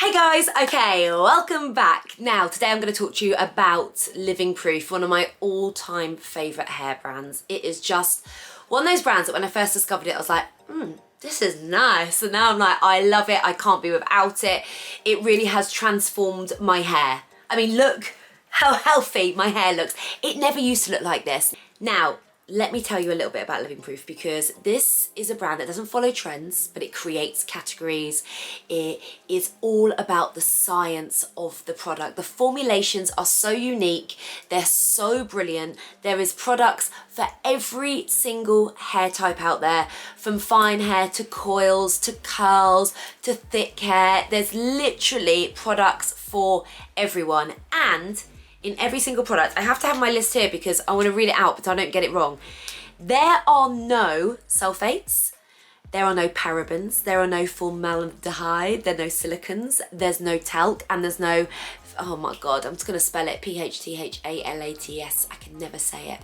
Hey guys, okay, welcome back. Now, today I'm going to talk to you about Living Proof, one of my all-time favourite hair brands. It is just one of those brands that when I first discovered it, I was like, this is nice. And now I'm like, I love it, I can't be without it. It really has transformed my hair. I mean, look how healthy my hair looks. It never used to look like this. Now, let me tell you a little bit about Living Proof, because this is a brand that doesn't follow trends, but it creates categories. It is all about the science of the product. The formulations are so unique. They're so brilliant. There is products for every single hair type out there, from fine hair to coils to curls to thick hair. There's literally products for everyone. And in every single product, I have to have my list here because I want to read it out but I don't get it wrong. There are no sulfates, there are no parabens, there are no formaldehyde, there are no silicons, there's no talc, and there's no, oh my god, I'm just going to spell it, PHTHALATS, I can never say it.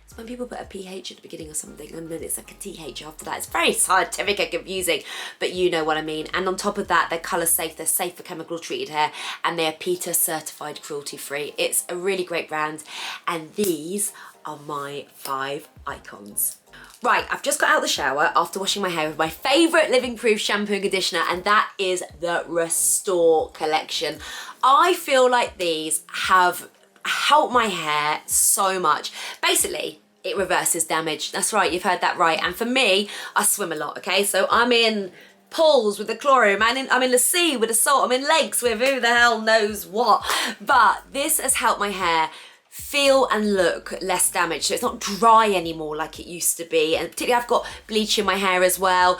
It's when people put a PH at the beginning or something and then it's like a TH after that. It's very scientific and confusing, but you know what I mean. And on top of that, they're colour safe, they're safe for chemical treated hair, and they're PETA certified cruelty free. It's a really great brand, and these are my 5 icons. Right, I've just got out of the shower after washing my hair with my favourite Living Proof shampoo and conditioner, and that is the Restore collection. I feel like these have helped my hair so much. Basically, it reverses damage. That's right, you've heard that right. And for me, I swim a lot, okay? So I'm in pools with the chlorine, I'm in the sea with the salt, I'm in lakes with who the hell knows what. But this has helped my hair feel and look less damaged. So it's not dry anymore like it used to be. And particularly I've got bleach in my hair as well.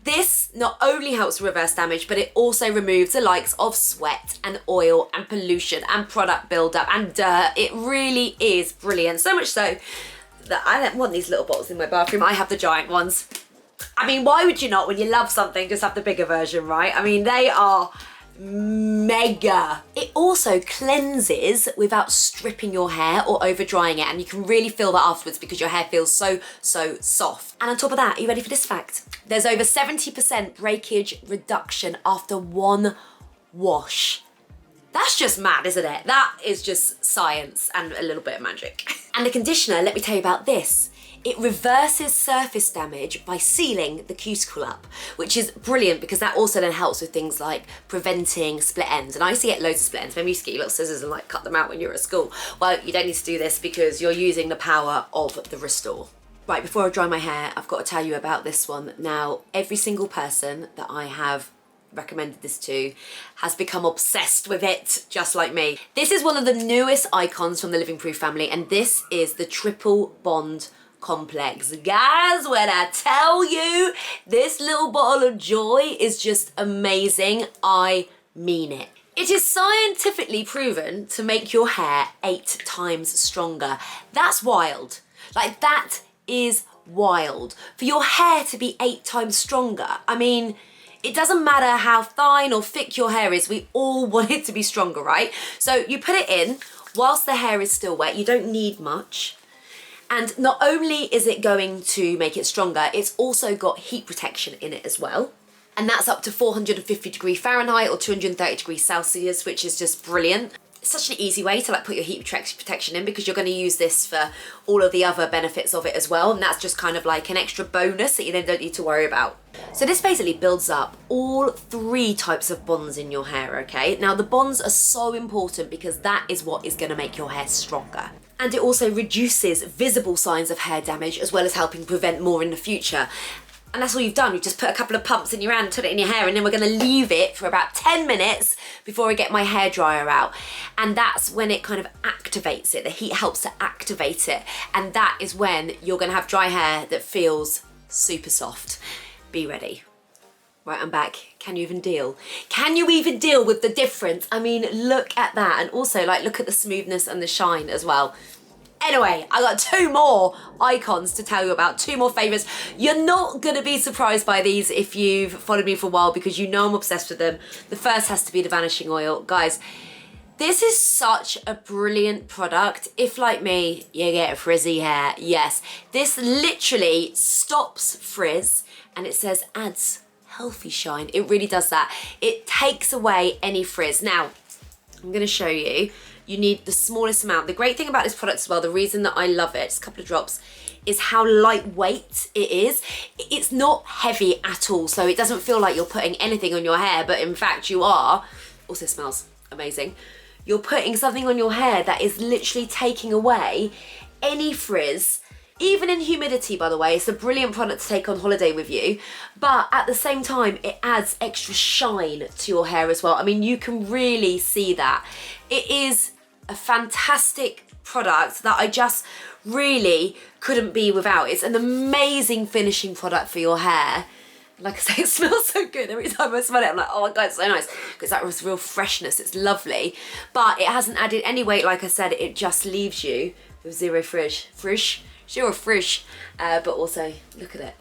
This not only helps reverse damage, but it also removes the likes of sweat and oil and pollution and product buildup and dirt. It really is brilliant. So much so that I don't want these little bottles in my bathroom. I have the giant ones. I mean, why would you not, when you love something, just have the bigger version, right? I mean, they are mega. It also cleanses without stripping your hair or over drying it, and you can really feel that afterwards because your hair feels so soft. And on top of that, are you ready for this fact? There's over 70% breakage reduction after one wash. That's just mad, isn't it? That is just science and a little bit of magic. And the conditioner, let me tell you about this. It reverses surface damage by sealing the cuticle up, which is brilliant because that also then helps with things like preventing split ends. And I used to get loads of split ends. Maybe you used to get your little scissors and like cut them out when you're at school. Well, you don't need to do this because you're using the power of the Restore. Right, before I dry my hair, I've got to tell you about this one. Now, every single person that I have recommended this to has become obsessed with it, just like me. This is one of the newest icons from the Living Proof family, and this is the Triple Bond Complex. Guys, when I tell you this little bottle of joy is just amazing, I mean it. It is scientifically proven to make your hair 8 times stronger. That's wild. Like, that is wild. For your hair to be 8 times stronger, I mean, it doesn't matter how fine or thick your hair is, we all want it to be stronger, right? So you put it in whilst the hair is still wet, you don't need much. And not only is it going to make it stronger, it's also got heat protection in it as well. And that's up to 450 degrees Fahrenheit or 230 degrees Celsius, which is just brilliant. It's such an easy way to like put your heat protection in because you're going to use this for all of the other benefits of it as well. And that's just kind of like an extra bonus that you then don't need to worry about. So this basically builds up all 3 types of bonds in your hair, okay? Now the bonds are so important because that is what is going to make your hair stronger. And it also reduces visible signs of hair damage as well as helping prevent more in the future. And that's all you've done. You've just put a couple of pumps in your hand, put it in your hair, and then we're going to leave it for about 10 minutes before I get my hairdryer out. And that's when it kind of activates it. The heat helps to activate it. And that is when you're going to have dry hair that feels super soft. Be ready. Right, I'm back. Can you even deal? Can you even deal with the difference? I mean, look at that. And also, like, look at the smoothness and the shine as well. Anyway, I got 2 more icons to tell you about, 2 more favourites. You're not going to be surprised by these if you've followed me for a while because you know I'm obsessed with them. The first has to be the Vanishing Oil. Guys, this is such a brilliant product. If, like me, you get frizzy hair, yes. This literally stops frizz and it says adds healthy shine. It really does that. It takes away any frizz. Now, I'm gonna show you. You need the smallest amount. The great thing about this product as well, the reason that I love it, just a couple of drops, is how lightweight it is. It's not heavy at all, so it doesn't feel like you're putting anything on your hair, but in fact you are. Also smells amazing. You're putting something on your hair that is literally taking away any frizz, even in humidity, by the way. It's a brilliant product to take on holiday with you, but at the same time, it adds extra shine to your hair as well. I mean, you can really see that. It is a fantastic product that I just really couldn't be without. It's an amazing finishing product for your hair. Like I say, it smells so good. Every time I smell it, I'm like, oh my God, it's so nice. Because that was real freshness, it's lovely. But it hasn't added any weight, like I said, it just leaves you with zero zero frizz. But also, look at it.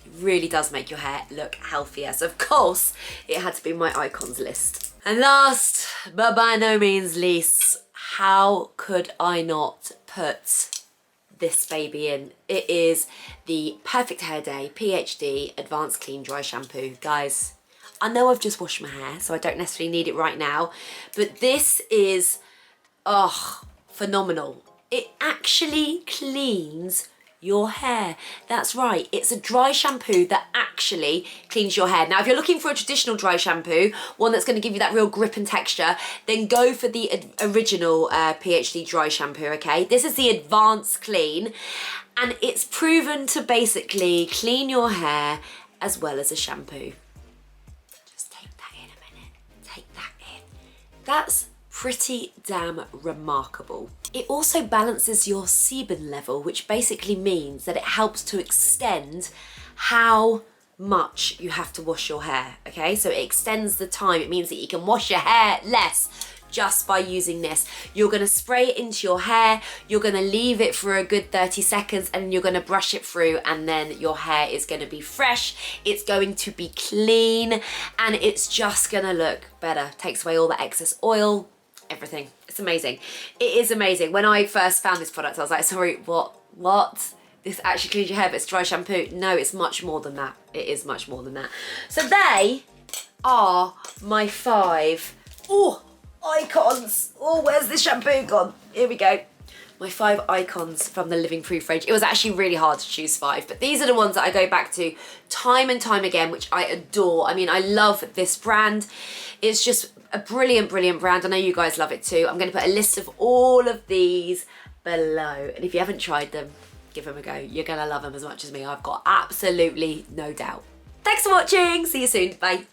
It really does make your hair look healthier. So of course, it had to be my icons list. And last, but by no means least, how could I not put this baby in? It is the Perfect Hair Day PhD Advanced Clean Dry Shampoo. Guys, I know I've just washed my hair, so I don't necessarily need it right now, but this is, oh, phenomenal. It actually cleans your hair. That's right, it's a dry shampoo that actually cleans your hair. Now, if you're looking for a traditional dry shampoo, one that's going to give you that real grip and texture, then go for the original PhD dry shampoo, okay? This is the Advanced Clean, and it's proven to basically clean your hair as well as a shampoo. Just take that in a minute. Take that in. That's pretty damn remarkable. It also balances your sebum level, which basically means that it helps to extend how much you have to wash your hair, okay? So it extends the time. It means that you can wash your hair less just by using this. You're gonna spray it into your hair, you're gonna leave it for a good 30 seconds, and you're gonna brush it through, and then your hair is gonna be fresh, it's going to be clean, and it's just gonna look better. Takes away all the excess oil, everything. It's amazing. It is amazing. When I first found this product, I was like, sorry, what? This actually cleans your hair, but it's dry shampoo. No, it's much more than that. It is much more than that. So they are my 5, icons. Oh, where's this shampoo gone? Here we go. My 5 icons from the Living Proof range. It was actually really hard to choose 5, but these are the ones that I go back to time and time again, which I adore. I mean, I love this brand. It's just a brilliant, brilliant brand. I know you guys love it too. I'm going to put a list of all of these below. And if you haven't tried them, give them a go. You're going to love them as much as me. I've got absolutely no doubt. Thanks for watching. See you soon. Bye.